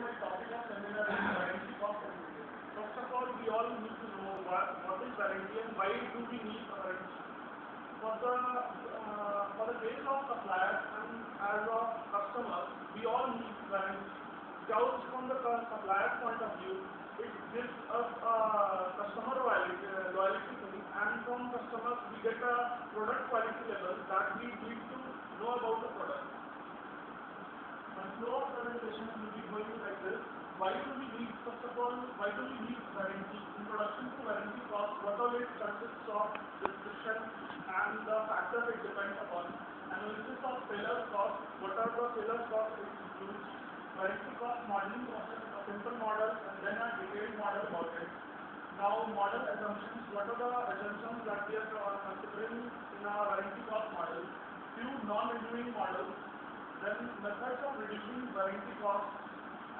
my topic of seminar is warranty cost analysis. First of all, we all need to know what is warranty and why do we need a warranty. For the case of supplier and as a customer, we all need warranty. Because from the supplier's point of view, it gives us customer loyalty thing, and from customers we get a product quality level that we need to know about the product. And flow of presentation will be going like this. Why do we need, first of all, why do we need warranty? Introduction to warranty cost, what all it consists of, description and the factors it depends upon. Analysis of failure cost, what are the failure costs it includes. Warranty cost modeling process, a simple model and then a detailed model about it. Now model assumptions, what are the assumptions that we are considering in our warranty cost model. Few non-renewing models. Then methods of reducing warranty cost,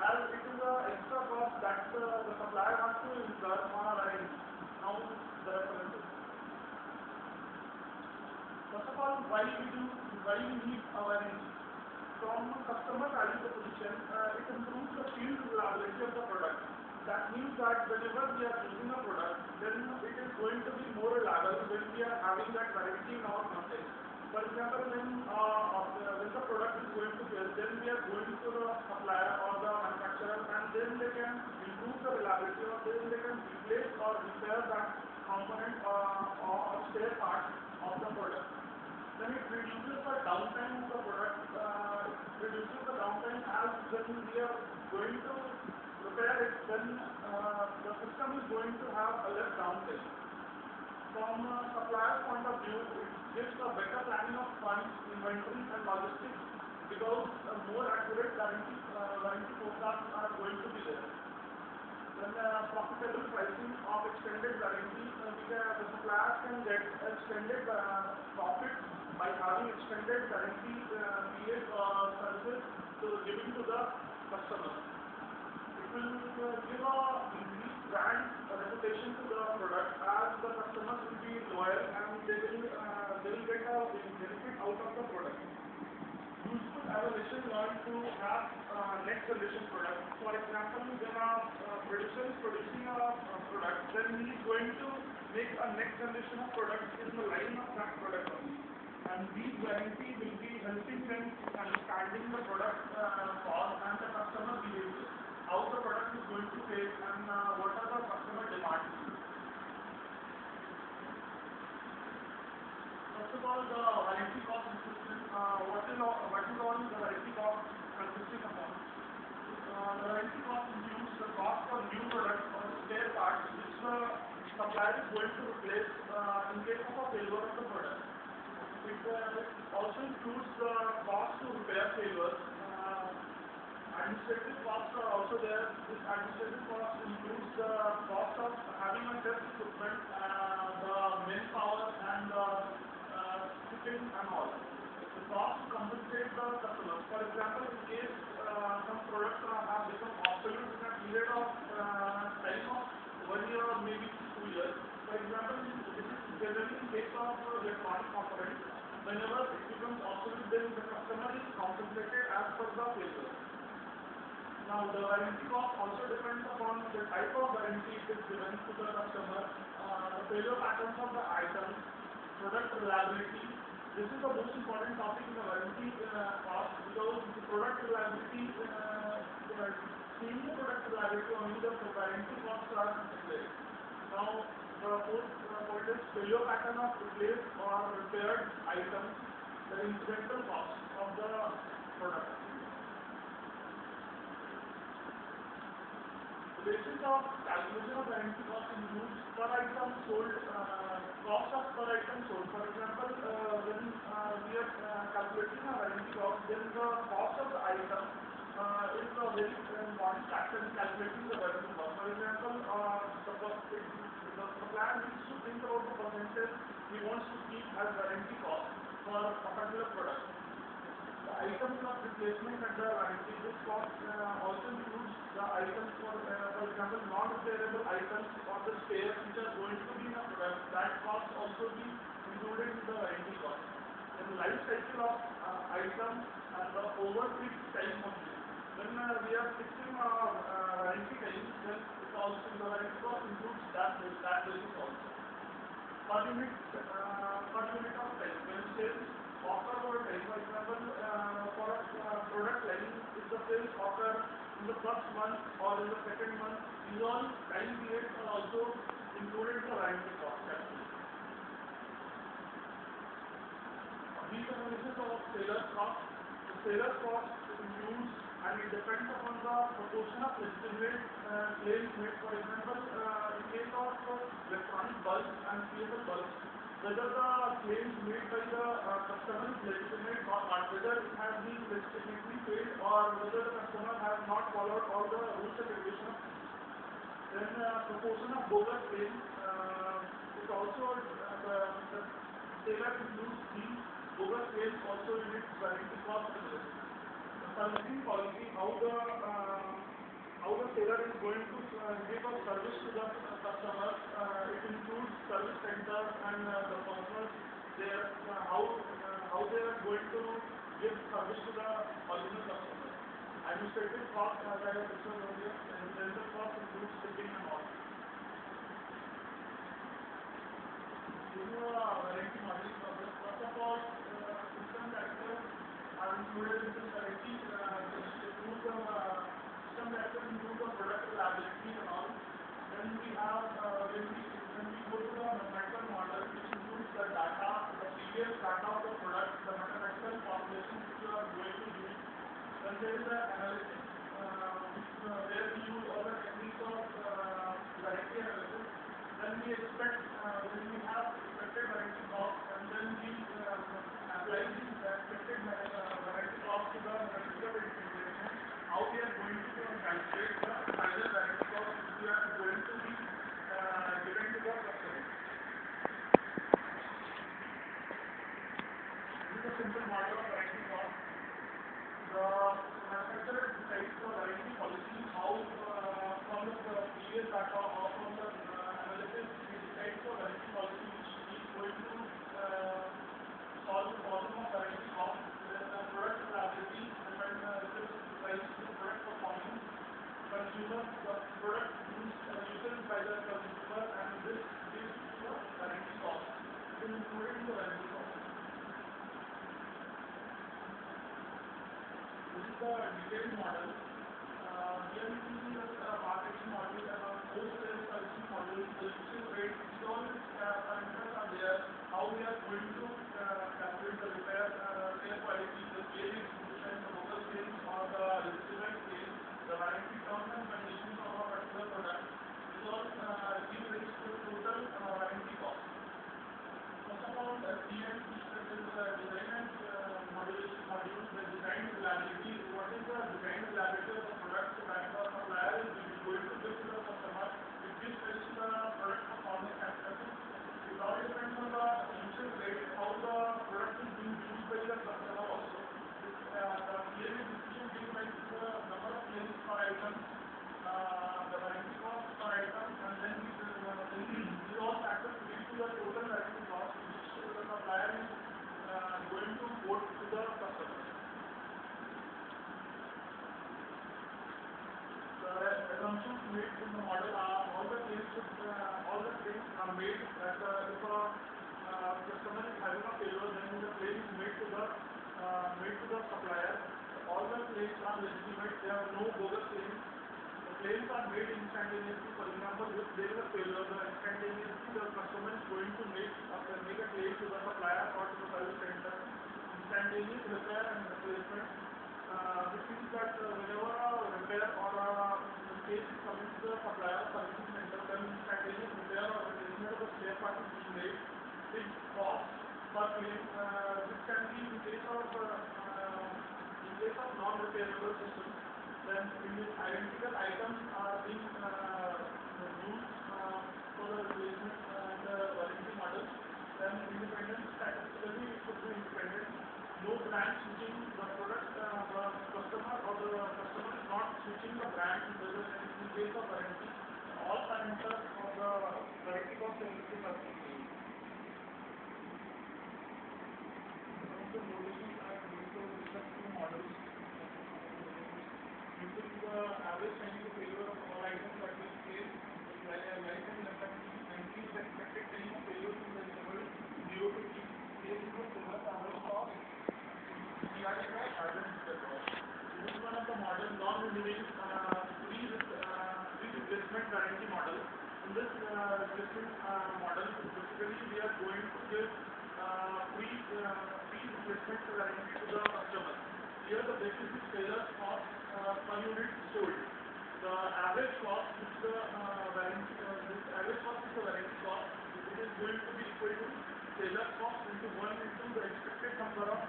as it is an extra cost that the supplier has to incur on a warranty. Now the references. First of all, why we need a warranty? From customer value proposition, it improves the field reliability of the product. That means that whenever we are using a product, then it is going to be more reliable when we are having that warranty in our context. For example, when the product is going to fail, then we are going to the supplier or the manufacturer, and then they can improve the reliability, or then they can replace or repair that component or spare part of the product. Then it reduces the downtime of the product. It reduces the downtime, as when we are going to repair it, then the system is going to have a less downtime. From a supplier's point of view, it gives a better planning of funds, inventory and logistics, because more accurate warranty forecasts are going to be there. Then profitable pricing of extended warranty, the suppliers can get extended profit by having extended warranty period services giving to the customer. It will give a increased brand reputation to the product, as the customers will be loyal and they will get a benefit out of the product. Useful evaluation learned to have next generation product. For example, when a producer is producing a product, then he is going to make a next generation of product in the line of that product only. And these warranty will be helping them understanding the product cost and the customer behavior, how the product is going to take and what are the customer demands. First of all, the warranty cost consisting, what is all the warranty cost consisting upon? The warranty cost includes the cost of new product or spare parts which the supplier is going to replace in case of a failure of the product. It also includes the cost to repair failures. Administrative costs are also there. This administrative cost includes the cost of having a test equipment, the manpower and the shipping and all. The cost to compensate the customers. For example, in case some products have become obsolete in a period of time of 1 year or maybe 2 years. For example, this is generally in case of electronic components. Whenever it becomes obsolete, then the customer is compensated as per the failure. Now, the warranty cost also depends upon the type of warranty it is given to the customer, the failure patterns of the items, product reliability. This is the most important topic in the warranty cost, because the product reliability, seeing the product reliability only, the warranty costs are declared. Now, the fourth point is failure pattern of replaced or repaired items, the incidental cost of the product. The basis of calculation of warranty cost includes per item sold, cost of per item sold. For example, when we are calculating a warranty cost, then the cost of the item is a very important factor in calculating the warranty cost. For example, the supplier needs to think about the percentage he wants to keep as warranty cost for a particular product. The items of replacement under warranty, this cost also includes the items for example, non-repairable items or the spares which are going to be in a product. That cost also be included in the warranty cost. Then life cycle of items and the overfit time of use. When we are fixing warranty time, then it also the warranty cost includes that basis also. Per unit of time. When sales occur over time, for example, for a product line, if the sales occur in the first month or in the second month, these all time periods are also included in the warranty cost. These analysis of seller's cost. The seller's cost includes and it depends upon the proportion of legitimate claims made. For example, in case of electronic bulbs and CFL bulbs, whether the claims made by the customer is legitimate or not, whether it has been legitimately paid or whether the customer has not followed all the rules and regulations. Then proportion of bogus claims is also the seller includes these bogus claims also in its warranty cost analysis. Servicing policy, how the seller is going to give a service to the customer. It includes service center and the personnel there, how they are going to give service to the original customer. Administrative cost, as I have discussed earlier, and rental cost includes shipping and all. This is a warranty model. First of all, system factors are included in this warranty. System factors include the product reliability and all. Then we have when we go to the mathematical model, which includes the data, the previous data of the product, the mathematical formulation which you are going to use. Then there is the analysis, where we use all the techniques of warranty analysis. Then we expect when we have expected warranty cost, and then we apply this expected warranty cost to the mathematical integration. How we are going to calculate the final warranty cost which we are going to be given to the customer. This is a simple model of warranty cost. The manufacturer decides the warranty policy, how from the previous data or from the analysis, he decides the warranty policy which he is going to solve the problem of warranty cost. Then product reliability, and then this is the product performance, consumer, the product used by the consumer, and this is the warranty cost. It is included in the warranty cost. This is the detailed model. Here you can see the marketing model and a post-sales servicing model, the usage rate. These all parameters are there. How we are going to calculate the repair quality, the claim execution, the bogus claims or the legitimate claims, the warranty terms and conditions of a particular product. These all give rise to the total warranty cost. First of all, the DN, that is design and module, the design reliability. What is the design reliability of the product that the supplier is going to give to the customer? It gives rise to the product performance factors. It all depends on the usage rate, how the product is being used by the customer also. The claim execution gives rise to the number of claims per item, the warranty cost per item, and then these all factors lead to the total warranty cost which the supplier is going to quote to the customer. The assumptions made in the model are all the claims are made that if a customer is having a failure, then the claim is made to the supplier. All the claims are legitimate. There are no bogus claims. The claims are made instantaneously. For example, if there is a failure, instantaneously the customer is going to make a claim to the supplier or to the service center. Instantaneous repair and replacement. This means that whenever a repair or a case is coming to the supplier or service center, then instantaneous repair or replacement of the spare part is being made. Its cost per claim, this can be in case of non-repairable systems. Then identical items are being used for the replacement and the warranty model. Then independent, statistically it should be independent. No brand switching. The product, the customer or the customer is not switching the brand in case of warranty. All parameters of the warranty cost analysis are fulfilled. Some of the modeling are going to discuss two models. the average time to failure of all items that we face is less than 90 is the expected time of failure from the interval 0 to t. Here is the similar average cost. Here is the average cost. This is one of the modern non-renewing replacement guarantee model. In this replacement model, basically we are going to give free replacement guarantee to the customer. Here the basis is failure cost per unit sold. The average cost is the warranty. This average cost is the warranty cost. It is going to be equal to failure cost into 1 into the expected number of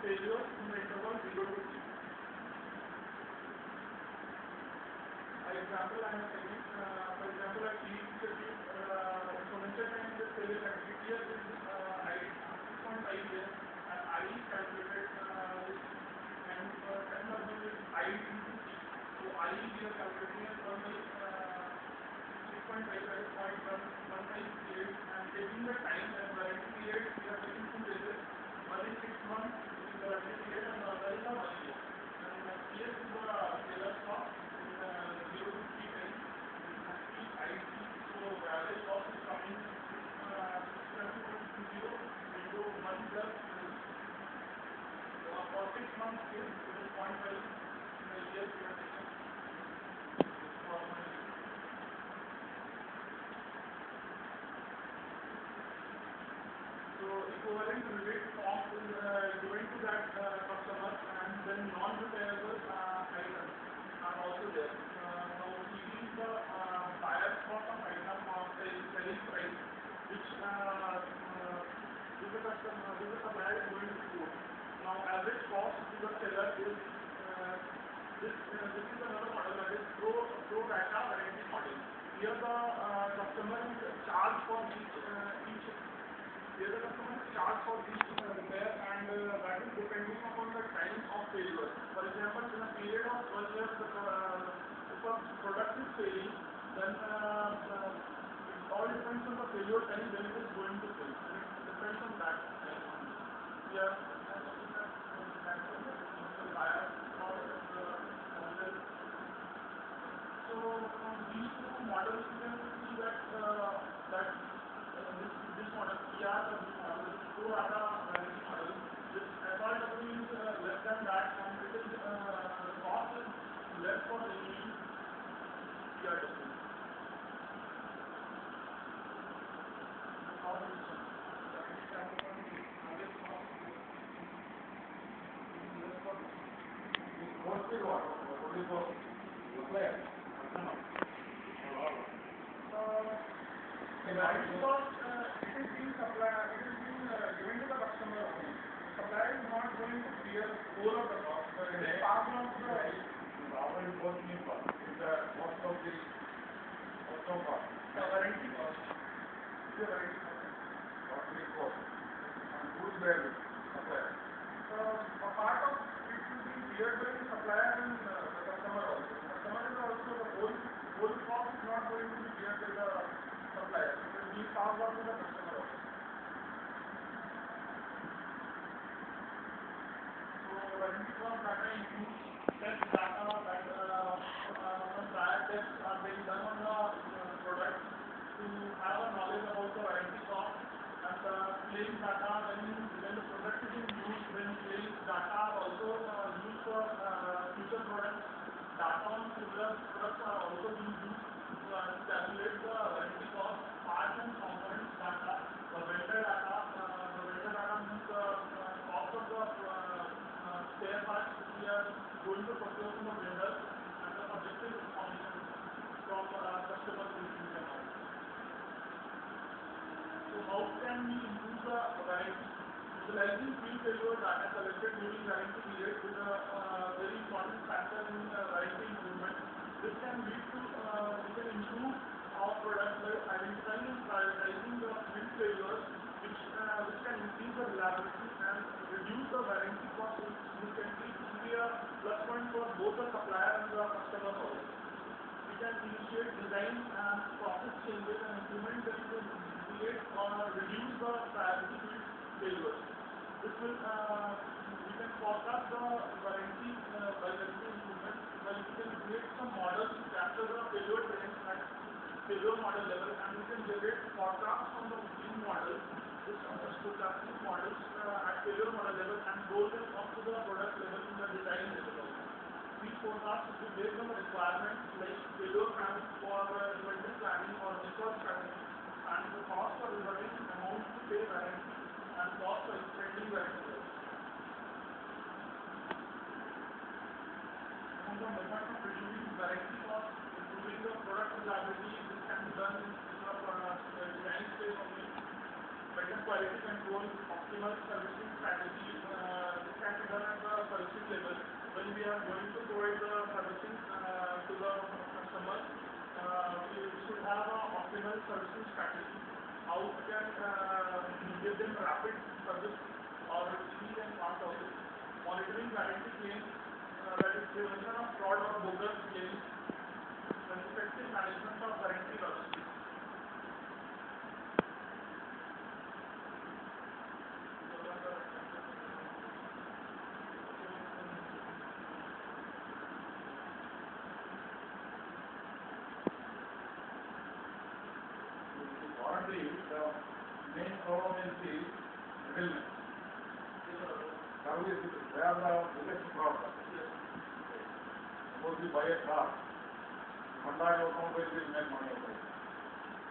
failures in the interval 0 to t. For example, I am taking for example at T Institute exponential time in the failure guarantee here is I 6.5 here and I is calculated and technology is I into t. So I is here calculating as 1 by 6.5 that is 0.158 and taking the time as warranty period we are taking 2 phases. One is 6 months is the warranty period and the other is 1 year. And here is the failure cost. 0 to 3 times IT. So the average cost is coming 0 into 1 plus. So for 6 months it is 0.5 in a year we are taking for 1 year. So equivalent rebate form is given to that customer and then non-repairable items are also there. Now keeping the buyer's cost of item or selling price which the supplier is going to quote. Now average cost to the seller is this is another model that is pro rata warranty model. Here the customer is charged for each repair and that is depending upon the time of failure. For example, in a period of 1 year, if a product is failing, then it all depends on the failure time when it is going to fail. And it depends on that time. Here, the buyer or the so from these two models, you can see that this model, PRW model, this pro rata warranty model, this FRW is less than that, and it is the cost is less for renewing PRW. The cost is the warranty cost it is being given to the customer only. The supplier is not going to bear the whole of the cost. It is passed on to the warranty cost is the cost of the warranty cost. The warranty cost. And who is bearing? Supplier. So a part of it will be beared by the supplier and the customer also. The customer is also the whole cost is not going to be beared by the supplier. It will be passed on to the customer also. So warranty cost data includes test data that some prior tests are being done on the product to have a knowledge about the warranty cost and the claims data when the product is in use, when claims data are also used for future products. Data on similar products are also being used to calculate the warranty cost, parts and components data, the vendor data. The vendor data means the cost of the spare parts we are going to procure from the vendor and the subjective information from customers using them also. So how can we improve the warranty? Utilizing field failure data collected during warranty period is a very important factor in warranty improvement. This can lead to we can improve our product by identifying and prioritizing the field failures which can increase the reliability and reduce the warranty cost significantly. It will be a plus point for both the supplier and the customer also. We can initiate design and process changes and implement them to create or reduce the priority field failures. This will we can forecast the warranty improvement, well, we can create some models to capture the failure trends at failure model level, and we can generate forecasts from the new models, this stochastic models at failure model level, and roll them up to the product level in the design level. These forecasts will be based on the requirements like failure count for inventory planning or resource strategy, and the cost for reserving, amount to pay warranty, and cost for extending warranty. On the method of reducing warranty cost, improving the product reliability, this can be done in the design stage only. Better quality control, optimal servicing strategy, this can be done at the servicing level. When we are going to provide the servicing to the customer, we should have an optimal servicing strategy. How we can give them rapid service or easy and fast service. Monitoring warranty claims, that is prevention of fraud or bogus claims, and effective management of warranty loss. The main problem is the middleman. Service is where the biggest problem. Suppose you buy a car, Honda automobile will make money out of it.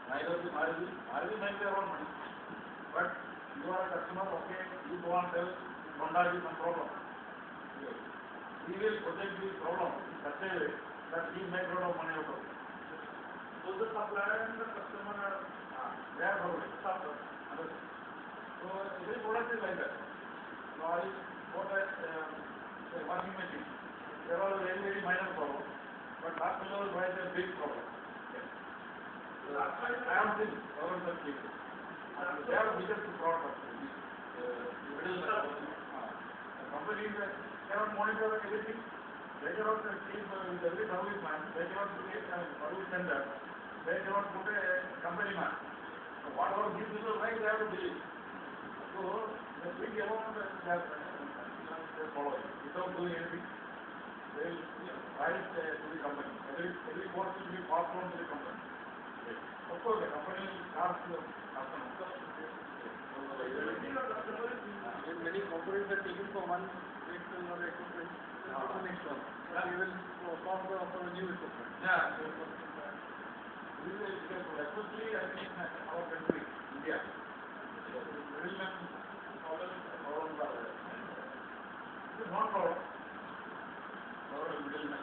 Neither the Maruti make their own money. But you are a customer, okay, you go and tell Honda is some problem. He will protect the problem in such a way that he make a lot of money out of it. So the supplier and the customer are they are probably suffer. So every product is like that. So I bought a washing machine. There was a very minor problem, but last year was a big problem. that's why I have seen several such cases. They are the biggest product. The companies cannot monitor everything. They cannot keep with every service man. They cannot create a service center. They cannot put a company man. So whatever these people like, they have to believe. So the big amount they follow it without doing anything. They will write to the company. Every cost will be passed on to the company. Of course, the company will charge the customer. Many components are taken for one vehicle or equipment, the next one. We will cost for a new equipment. Yeah. This is especially I think our country, India. The middleman problems are there. This is not problem. Our middleman.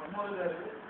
One more is there.